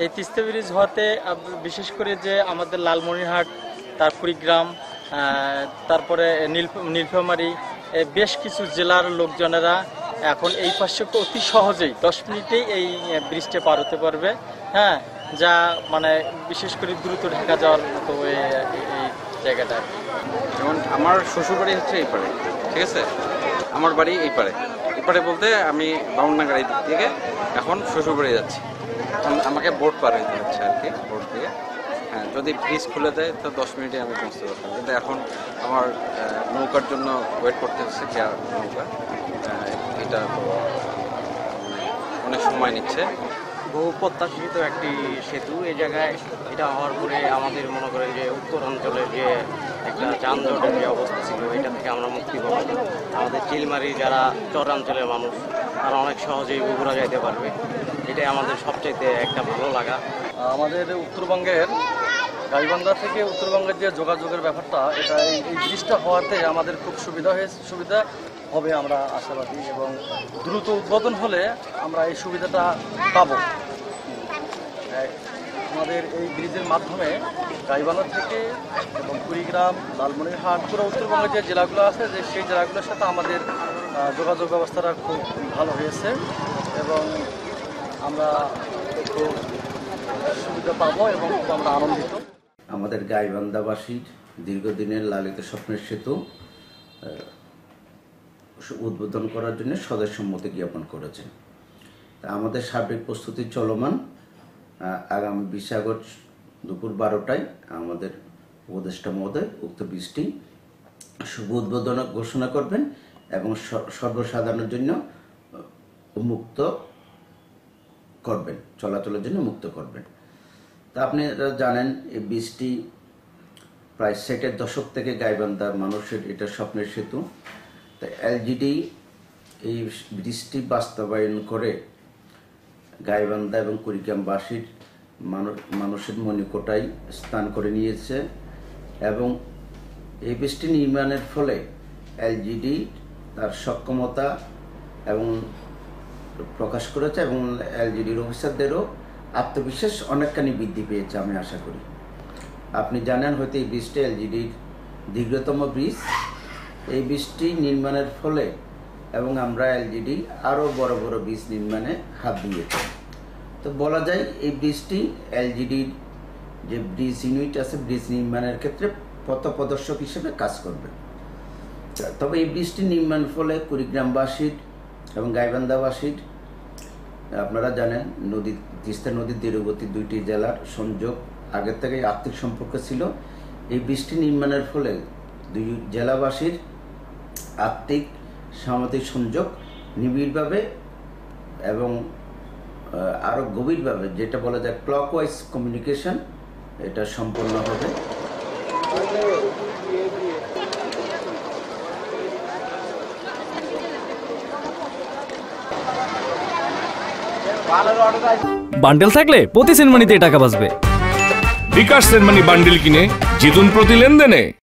এই তিস্তা ব্রিজ হওয়াতে বিশেষ করে যে আমাদের লালমনিরহাট, তার কুড়িগ্রাম, তারপরে নীলফামারী, বেশ কিছু জেলার লোকজনেরা এখন এই পাশে অতি সহজেই 10 মিনিটেই এই ব্রিজটা পার হতে পারবে। হ্যাঁ, যা মানে বিশেষ করে দ্রুত ঢাকা যাওয়ার মতো এই জায়গাটা। যেমন আমার শ্বশুর বাড়ি হচ্ছে এই পারে, ঠিক আছে, আমার বাড়ি এই পারে। এই পারে বলতে আমি বামুনডাঙ্গার এই দিক থেকে এখন শ্বশুর বাড়ি যাচ্ছি। এখন আমাকে বোট পার হইতে হচ্ছে আর কি, বোট থেকে। হ্যাঁ, যদি ব্রিজ খুলে দেয় তো 10 মিনিটে আমি পৌঁছতে পারতাম, কিন্তু এখন আমার নৌকার জন্য ওয়েট করতে হচ্ছে, নৌকা। এটা অনেক সময় নিচ্ছে। বহু প্রত্যাশিত একটি সেতু। এই জায়গায় এটা হওয়ার পরে আমাদের মনে করেন যে উত্তরাঞ্চলের যে একটা যানজটের যে অবস্থা ছিল, এটা থেকে আমরা মুক্তি পাবো। আমাদের চিলমারি যারা চরাঞ্চলের মানুষ, তারা অনেক সহজেই বগুড়া যাইতে পারবে। এটাই আমাদের সবচাইতে একটা ভালো লাগা। আমাদের উত্তরবঙ্গের গাইবান্ধা থেকে উত্তরবঙ্গের যে যোগাযোগের ব্যাপারটা, এটা এই ব্রিজটা হওয়াতে আমাদের খুব সুবিধা হবে আমরা আশাবাদী, এবং দ্রুত উদ্বোধন হলে আমরা এই সুবিধাটা পাবো। আমাদের এই ব্রিজের মাধ্যমে গাইবান্ধা থেকে এবং কুড়িগ্রাম, লালমনিরহাট, পুরো উত্তরবঙ্গের যে জেলাগুলো আছে, যে সেই জেলাগুলোর সাথে আমাদের যোগাযোগ ব্যবস্থাটা খুব ভালো হয়েছে, এবং আমরা খুব সুবিধা পাবো এবং খুব আমরা আনন্দিত। আমাদের গাইবান্ধাবাসীর দীর্ঘদিনের লালিত স্বপ্নের সেতু উদ্বোধন করার জন্য সদস্যসম্মতি জ্ঞাপন করেছেন। আমাদের সার্বিক প্রস্তুতি চলমান। আগামী 20 আগস্ট দুপুর 12টায় আমাদের উপদেষ্টা মহোদয় উক্ত ব্রিজটি শুভ উদ্বোধন ঘোষণা করবেন এবং সর্বসাধারণের জন্য মুক্ত করবেন, চলাচলের জন্য মুক্ত করবেন। তা আপনারা জানেন, এই ব্রিজটি প্রায় 60-এর দশক থেকে গাইবান্ধা মানুষের এটা স্বপ্নের সেতু। তা এলজিডি এই ব্রিজটি বাস্তবায়ন করে গাইবান্ধা এবং কুড়িগ্রামবাসীর মানুষের মনিকোটায় স্থান করে নিয়েছে, এবং এই ব্রিজটি নির্মাণের ফলে এলজিডি তার সক্ষমতা এবং প্রকাশ করেছে, এবং এলজিডির অফিসারদেরও আত্মবিশ্বাস অনেকখানি বৃদ্ধি পেয়েছে আমি আশা করি। আপনি জানেন হয়তো এই ব্রিজটি এলজিডির দীর্ঘতম ব্রিজ। এই ব্রিজটি নির্মাণের ফলে এবং আমরা এলজিডি আরও বড় বড় ব্রিজ নির্মাণে হাত দিয়েছি। তো বলা যায় এই ব্রিজটি এলজিডির যে ব্রিজ ইউনিট আছে, ব্রিজ নির্মাণের ক্ষেত্রে পথপ্রদর্শক হিসেবে কাজ করবে। তবে এই ব্রিজটি নির্মাণের ফলে কুড়িগ্রামবাসীর এবং গাইবান্ধাবাসীর, আপনারা জানেন তিস্তা নদীর তীরবর্তী 2টি জেলার সংযোগ আগের থেকেই আর্থিক সম্পর্ক ছিল। এই ব্রিজটি নির্মাণের ফলে 2 জেলাবাসীর আর্থিক সামাজিক সংযোগ নিবিড়ভাবে এবং আরও গভীরভাবে, যেটা বলা যায় ক্লকওয়াইজ কমিউনিকেশন, এটা সম্পন্ন হবে। বান্ডেল থাকলে প্রতি সেনমানিতে টাকা বাঁচবে। বিকাশ সেনমানি বান্ডেল কিনে জিতুন প্রতি লেনদেনে।